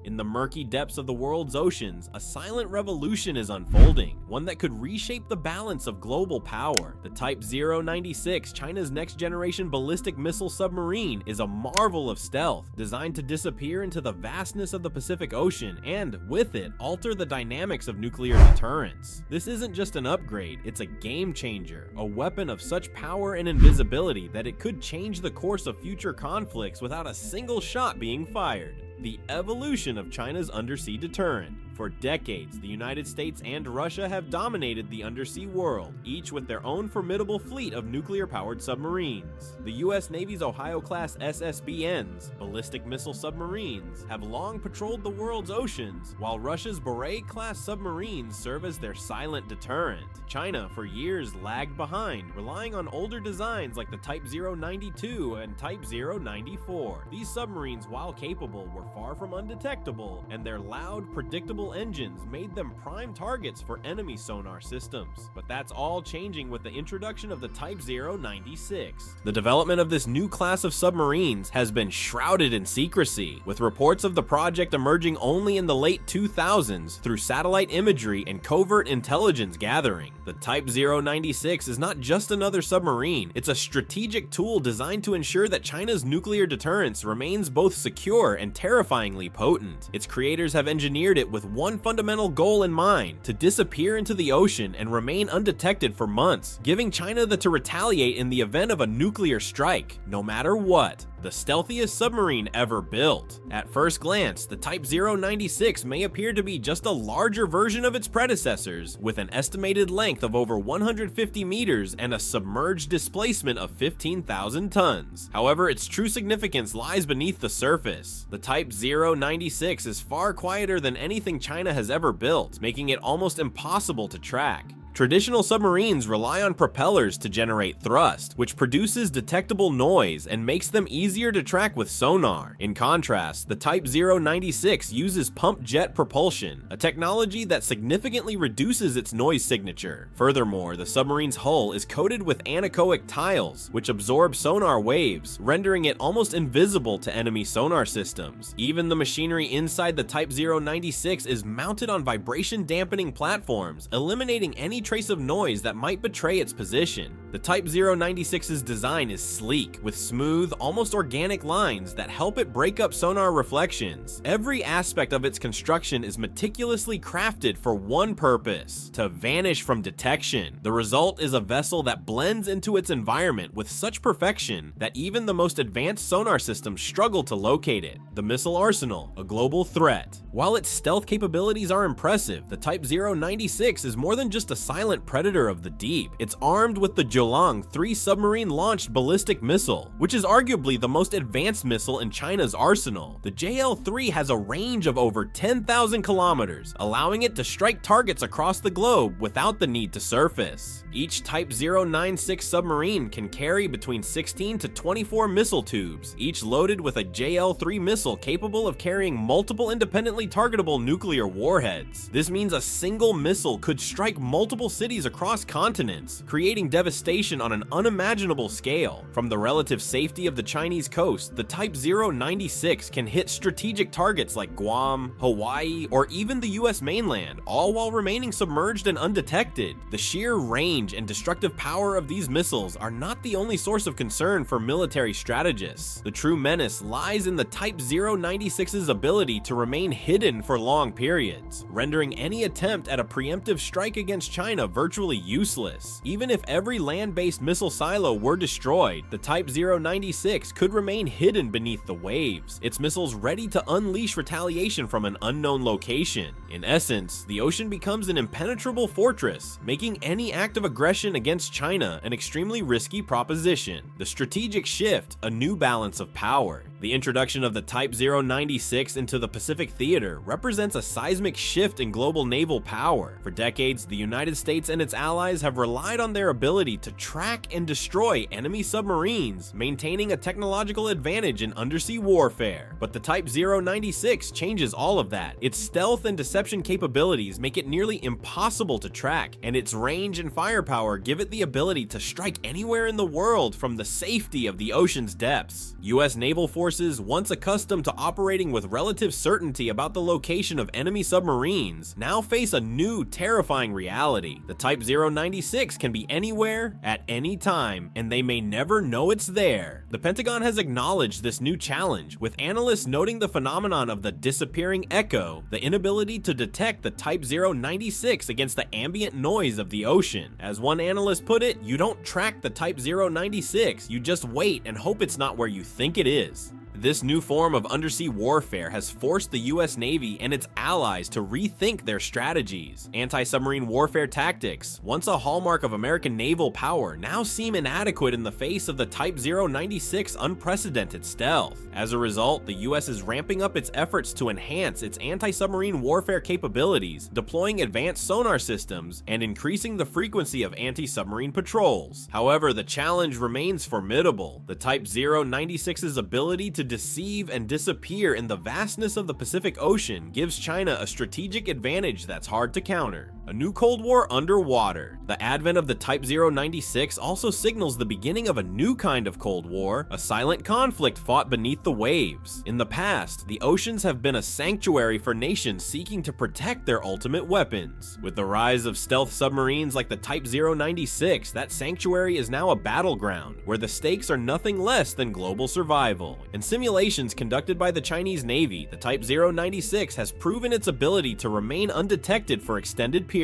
In the murky depths of the world's oceans, a silent revolution is unfolding, one that could reshape the balance of global power. The Type 096, China's next-generation ballistic missile submarine, is a marvel of stealth, designed to disappear into the vastness of the Pacific Ocean and, with it, alter the dynamics of nuclear deterrence. This isn't just an upgrade, it's a game-changer, a weapon of such power and invisibility that it could change the course of future conflicts without a single shot being fired. The evolution of China's undersea deterrent. For decades, the United States and Russia have dominated the undersea world, each with their own formidable fleet of nuclear-powered submarines. The U.S. Navy's Ohio-class SSBNs, ballistic missile submarines, have long patrolled the world's oceans, while Russia's Borei-class submarines serve as their silent deterrent. China, for years, lagged behind, relying on older designs like the Type 092 and Type 094. These submarines, while capable, were far from undetectable, and their loud, predictable engines made them prime targets for enemy sonar systems. But that's all changing with the introduction of the Type 096. The development of this new class of submarines has been shrouded in secrecy, with reports of the project emerging only in the late 2000s through satellite imagery and covert intelligence gathering. The Type 096 is not just another submarine, it's a strategic tool designed to ensure that China's nuclear deterrence remains both secure and terrifyingly potent. Its creators have engineered it with one fundamental goal in mind: to disappear into the ocean and remain undetected for months, giving China to retaliate in the event of a nuclear strike, no matter what. The stealthiest submarine ever built. At first glance, the Type 096 may appear to be just a larger version of its predecessors, with an estimated length of over 150 meters and a submerged displacement of 15,000 tons. However, its true significance lies beneath the surface. The Type 096 is far quieter than anything China has ever built, making it almost impossible to track. Traditional submarines rely on propellers to generate thrust, which produces detectable noise and makes them easier to track with sonar. In contrast, the Type 096 uses pump jet propulsion, a technology that significantly reduces its noise signature. Furthermore, the submarine's hull is coated with anechoic tiles, which absorb sonar waves, rendering it almost invisible to enemy sonar systems. Even the machinery inside the Type 096 is mounted on vibration-dampening platforms, eliminating any trace of noise that might betray its position. The Type 096's design is sleek, with smooth, almost organic lines that help it break up sonar reflections. Every aspect of its construction is meticulously crafted for one purpose: to vanish from detection. The result is a vessel that blends into its environment with such perfection that even the most advanced sonar systems struggle to locate it. The missile arsenal, a global threat. While its stealth capabilities are impressive, the Type 096 is more than just a silent predator of the deep. It's armed with the Zhoulong 3 submarine-launched ballistic missile, which is arguably the most advanced missile in China's arsenal. The JL-3 has a range of over 10,000 kilometers, allowing it to strike targets across the globe without the need to surface. Each Type 096 submarine can carry between 16 to 24 missile tubes, each loaded with a JL-3 missile capable of carrying multiple independently targetable nuclear warheads. This means a single missile could strike multiple cities across continents, creating devastation on an unimaginable scale. From the relative safety of the Chinese coast, the Type 096 can hit strategic targets like Guam, Hawaii, or even the US mainland, all while remaining submerged and undetected. The sheer range and destructive power of these missiles are not the only source of concern for military strategists. The true menace lies in the Type 096's ability to remain hidden for long periods, rendering any attempt at a preemptive strike against China virtually useless. Even if every land-based missile silo were destroyed, the Type 096 could remain hidden beneath the waves, its missiles ready to unleash retaliation from an unknown location. In essence, the ocean becomes an impenetrable fortress, making any act of aggression against China an extremely risky proposition. The strategic shift, a new balance of power. The introduction of the Type 096 into the Pacific theater represents a seismic shift in global naval power. For decades, the United States and its allies have relied on their ability to track and destroy enemy submarines, maintaining a technological advantage in undersea warfare. But the Type 096 changes all of that. Its stealth and deception capabilities make it nearly impossible to track, and its range and firepower give it the ability to strike anywhere in the world from the safety of the ocean's depths. US naval forces, once accustomed to operating with relative certainty about the location of enemy submarines, now face a new, terrifying reality. The Type 096 can be anywhere, at any time, and they may never know it's there. The Pentagon has acknowledged this new challenge, with analysts noting the phenomenon of the disappearing echo, the inability to detect the Type 096 against the ambient noise of the ocean. As one analyst put it, you don't track the Type 096, you just wait and hope it's not where you think it is. This new form of undersea warfare has forced the US Navy and its allies to rethink their strategies. Anti-submarine warfare tactics, once a hallmark of American naval power, now seem inadequate in the face of the Type 096 unprecedented stealth. As a result, the US is ramping up its efforts to enhance its anti-submarine warfare capabilities, deploying advanced sonar systems, and increasing the frequency of anti-submarine patrols. However, the challenge remains formidable. The Type 096's ability to deceive and disappear in the vastness of the Pacific Ocean gives China a strategic advantage that's hard to counter. A new Cold War underwater. The advent of the Type 096 also signals the beginning of a new kind of Cold War, a silent conflict fought beneath the waves. In the past, the oceans have been a sanctuary for nations seeking to protect their ultimate weapons. With the rise of stealth submarines like the Type 096, that sanctuary is now a battleground, where the stakes are nothing less than global survival. In simulations conducted by the Chinese Navy, the Type 096 has proven its ability to remain undetected for extended periods.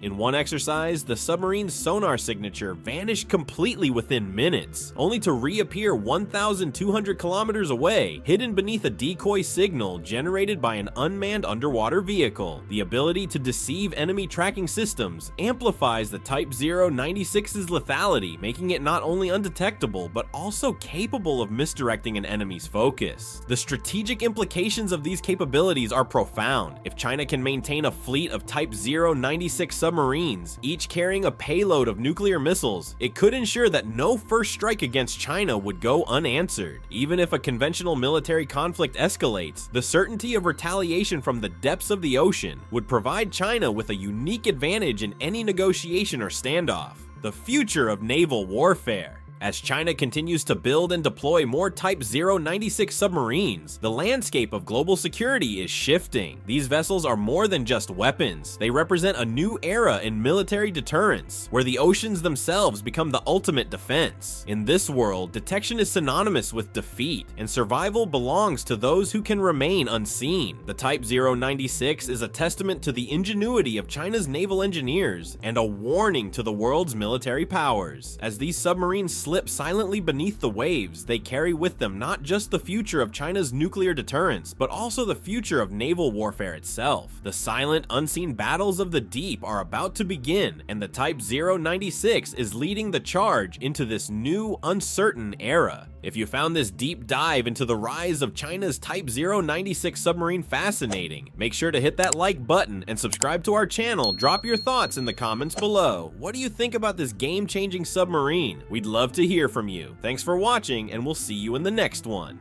In one exercise, the submarine's sonar signature vanished completely within minutes, only to reappear 1,200 kilometers away, hidden beneath a decoy signal generated by an unmanned underwater vehicle. The ability to deceive enemy tracking systems amplifies the Type 096's lethality, making it not only undetectable, but also capable of misdirecting an enemy's focus. The strategic implications of these capabilities are profound. If China can maintain a fleet of Type 096 submarines, each carrying a payload of nuclear missiles, it could ensure that no first strike against China would go unanswered. Even if a conventional military conflict escalates, the certainty of retaliation from the depths of the ocean would provide China with a unique advantage in any negotiation or standoff. The future of naval warfare. As China continues to build and deploy more Type 096 submarines, the landscape of global security is shifting. These vessels are more than just weapons. They represent a new era in military deterrence, where the oceans themselves become the ultimate defense. In this world, detection is synonymous with defeat, and survival belongs to those who can remain unseen. The Type 096 is a testament to the ingenuity of China's naval engineers and a warning to the world's military powers. As these submarines slip silently beneath the waves, they carry with them not just the future of China's nuclear deterrence, but also the future of naval warfare itself. The silent, unseen battles of the deep are about to begin, and the Type 096 is leading the charge into this new, uncertain era. If you found this deep dive into the rise of China's Type 096 submarine fascinating, make sure to hit that like button and subscribe to our channel. Drop your thoughts in the comments below. What do you think about this game-changing submarine? We'd love to hear from you. Thanks for watching, and we'll see you in the next one.